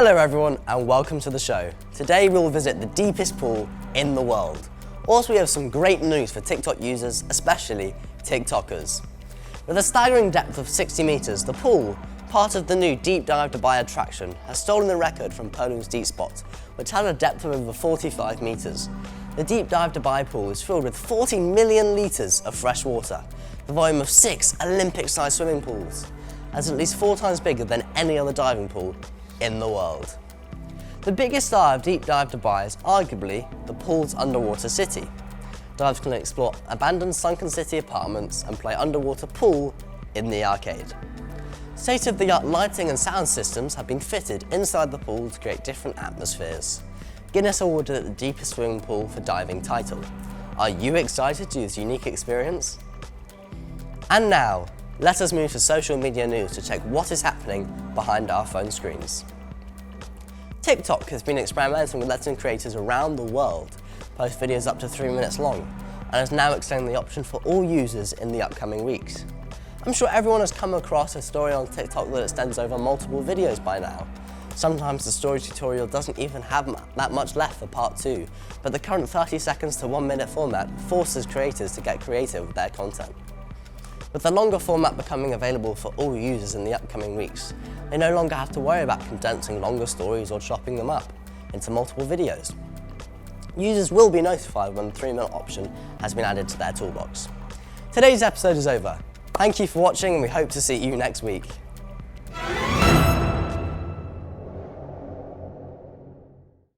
Hello everyone and welcome to the show. Today we'll visit the deepest pool in the world. Also we have some great news for TikTok users, especially TikTokers. With a staggering depth of 60 meters, the pool, part of the new Deep Dive Dubai attraction, has stolen the record from Poland's Deep Spot, which had a depth of over 45 meters. The Deep Dive Dubai pool is filled with 40 million liters of fresh water, the volume of 6 Olympic-sized swimming pools, and is at least 4 times bigger than any other diving pool in the world. The biggest star of Deep Dive Dubai is arguably the pool's underwater city. Divers can explore abandoned sunken city apartments and play underwater pool in the arcade. State-of-the-art lighting and sound systems have been fitted inside the pool to create different atmospheres. Guinness awarded it the deepest swimming pool for diving title. Are you excited to use this unique experience? And now, let us move to social media news to check what is happening behind our phone screens. TikTok has been experimenting with letting creators around the world post videos up to 3 minutes long and is now extending the option for all users in the upcoming weeks. I'm sure everyone has come across a story on TikTok that extends over multiple videos by now. Sometimes the story tutorial doesn't even have that much left for part 2, but the current 30 seconds to 1 minute format forces creators to get creative with their content. With the longer format becoming available for all users in the upcoming weeks, they no longer have to worry about condensing longer stories or chopping them up into multiple videos. Users will be notified when the 3-minute option has been added to their toolbox. Today's episode is over. Thank you for watching and we hope to see you next week.